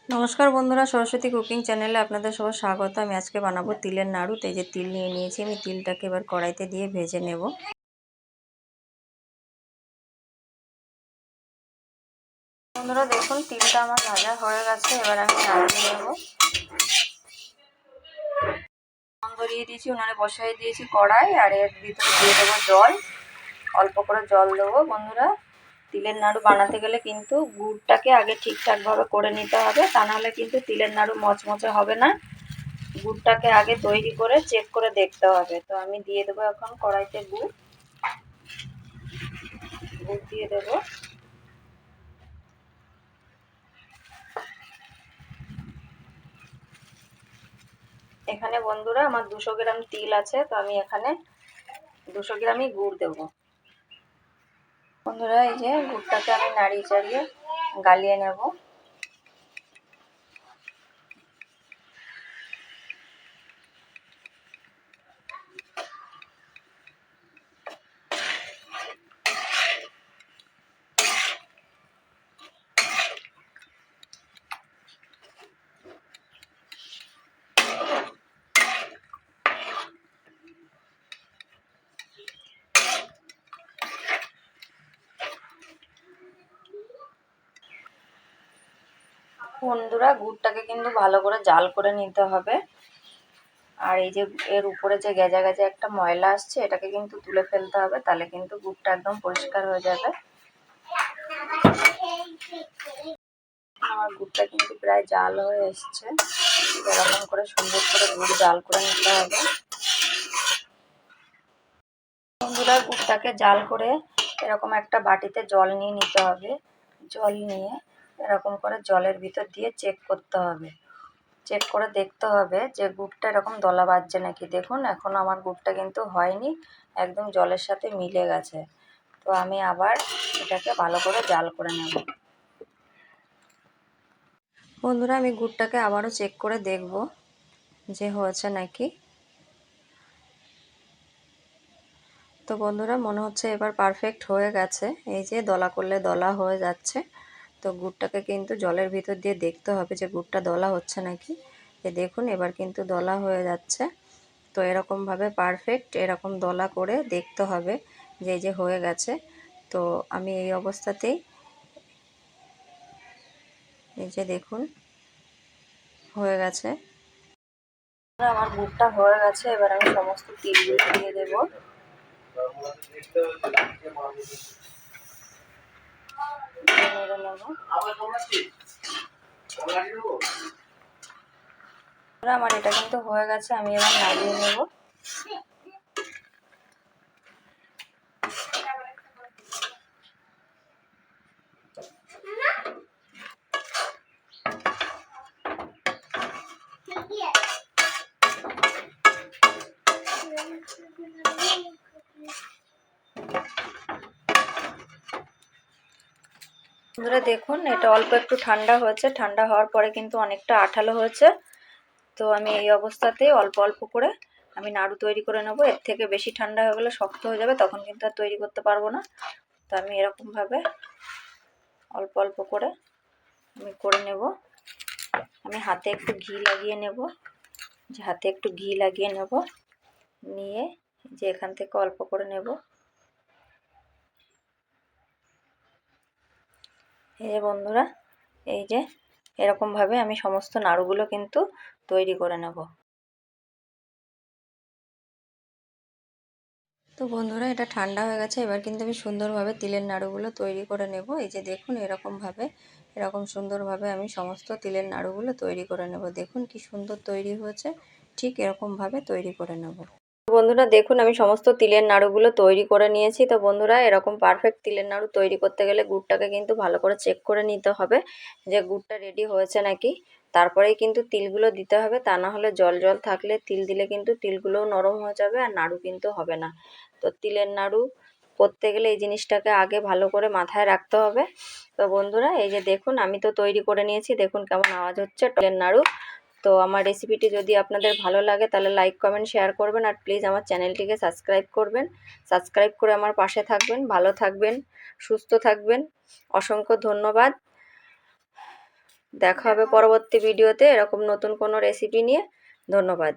নমস্কার বন্ধুরা, সরস্বতী কুকিং চ্যানেলে আপনাদের সবার স্বাগত। আমি আজকে বানাবো তিলের নাড়ু। তো এই যে তিল নিয়ে নিয়েছি, আমি তিলটাকে এবার কড়াইতে দিয়ে ভেজে নেব। বন্ধুরা দেখুন, তিলটা আমার ভাজা হয়ে গেছে, এবার আমি নাড়িয়ে নেব। ধরিয়ে দিয়েছি, উনানে বসাই দিয়েছি কড়াই, আর এর ভিতরে দিয়ে দেবো জল। অল্প করে জল দেবো। বন্ধুরা, তিলের নাড়ু বানাতে গেলে কিন্তু গুড়টাকে আগে ঠিকঠাকভাবে করে নিতে হবে, তা নাহলে কিন্তু তিলের নাড়ু মচমচে হবে না। গুড়টাকে আগে তৈরি করে চেক করে দেখতে হবে। তো আমি দিয়ে দেবো এখন কড়াইতে গুড় দিয়ে দেবো। এখানে বন্ধুরা আমার 200 গ্রাম তিল আছে, তো আমি এখানে 200 গ্রামই গুড় দেব। বন্ধুরা এই যে গুড়টাকে আমি নাড়িয়ে চাড়িয়ে গালিয়ে নেব। বন্ধুরা গুড়টাকে কিন্তু ভালো করে জাল করে নিতে হবে। আর এই যে এর উপরে যে গেজা গেজা একটা ময়লা আসছে, এটাকে কিন্তু তুলে ফেলতে হবে, তাহলে কিন্তু গুড়টা একদম পরিষ্কার হয়ে যাবে। আমার গুড়টা কিন্তু প্রায় জাল হয়ে এসছে। এরকম করে সুন্দর করে গুড় জাল করে নিতে হবে। বন্ধুরা গুড়টাকে জাল করে এরকম একটা বাটিতে জল নিয়ে নিতে হবে। জল নিয়ে এরকম করে জলের ভিতর দিয়ে চেক করতে হবে। চেক করে দেখতে হবে যে গুড়টা এরকম দলা বাজছে নাকি। দেখুন এখন আমার গুড়টা কিন্তু হয়নি, একদম জলের সাথে মিলে গেছে। তো আমি আবার এটাকে ভালো করে জাল করে নেব। বন্ধুরা আমি গুড়টাকে আবারও চেক করে দেখব যে হয়েছে নাকি। তো বন্ধুরা মনে হচ্ছে এবার পারফেক্ট হয়ে গেছে। এই যে দলা করলে দলা হয়ে যাচ্ছে। তো গুড়টাকে কিন্তু জলের ভিতর দিয়ে দেখতে হবে যে গুড়টা দলা হচ্ছে নাকি। দেখুন এবার কিন্তু দলা হয়ে যাচ্ছে। তো এরকমভাবে পারফেক্ট এরকম দলা করে দেখতে হবে যে এই যে হয়ে গেছে। তো আমি এই অবস্থাতেই এই যে দেখুন হয়ে গেছে। আমার গুড়টা হয়ে গেছে, এবার আমি সমস্ত তিলগুলো দিয়ে দেবো। আমার এটা কিন্তু হয়ে গেছে, আমি এবার নাড়িয়ে নেব। বন্ধুরা দেখুন এটা অল্প একটু ঠান্ডা হয়েছে, ঠান্ডা হওয়ার পরে কিন্তু অনেকটা আঠালো হয়েছে। তো আমি এই অবস্থাতেই অল্প অল্প করে আমি নাড়ু তৈরি করে নেব। এর থেকে বেশি ঠান্ডা হয়ে গেলে শক্ত হয়ে যাবে, তখন কিন্তু আর তৈরি করতে পারবো না। তো আমি এরকমভাবে অল্প অল্প করে আমি করে নেব। আমি হাতে একটু ঘি লাগিয়ে নেব, যে হাতে একটু ঘি লাগিয়ে নেব, নিয়ে যে এখান থেকে অল্প করে নেব। এই যে বন্ধুরা এই যে এরকমভাবে আমি সমস্ত নাড়ুগুলো কিন্তু তৈরি করে নেব। তো বন্ধুরা এটা ঠান্ডা হয়ে গেছে, এবার কিন্তু আমি সুন্দরভাবে তিলের নাড়ুগুলো তৈরি করে নেব। এই যে দেখুন এরকমভাবে এরকম সুন্দরভাবে আমি সমস্ত তিলের নাড়ুগুলো তৈরি করে নেব। দেখুন কি সুন্দর তৈরি হয়েছে, ঠিক এরকমভাবে তৈরি করে নেব। বন্ধুরা দেখুন আমি সমস্ত তিলের নাড়ুগুলো তৈরি করে নিয়েছি। তো বন্ধুরা এরকম পারফেক্ট তিলের নাড়ু তৈরি করতে গেলে গুড়টাকে কিন্তু ভালো করে চেক করে নিতে হবে যে গুড়টা রেডি হয়েছে নাকি। তারপরেই কিন্তু তিলগুলো দিতে হবে, তা না হলে জল জল থাকলে তিল দিলে কিন্তু তিলগুলোও নরম হয়ে যাবে আর নাড়ু কিন্তু হবে না। তো তিলের নাড়ু করতে গেলে এই জিনিসটাকে আগে ভালো করে মাথায় রাখতে হবে। তো বন্ধুরা এই যে দেখুন আমি তো তৈরি করে নিয়েছি, দেখুন কেমন আওয়াজ হচ্ছে তিলের নাড়ু। তো আমার রেসিপিটি যদি আপনাদের ভালো লাগে তাহলে লাইক কমেন্ট শেয়ার করবেন, আর প্লিজ আমার চ্যানেলটিকে সাবস্ক্রাইব করবেন। সাবস্ক্রাইব করে আমার পাশে থাকবেন। ভালো থাকবেন, সুস্থ থাকবেন। অসংখ্য ধন্যবাদ। দেখা হবে পরবর্তী ভিডিওতে এরকম নতুন কোনো রেসিপি নিয়ে। ধন্যবাদ।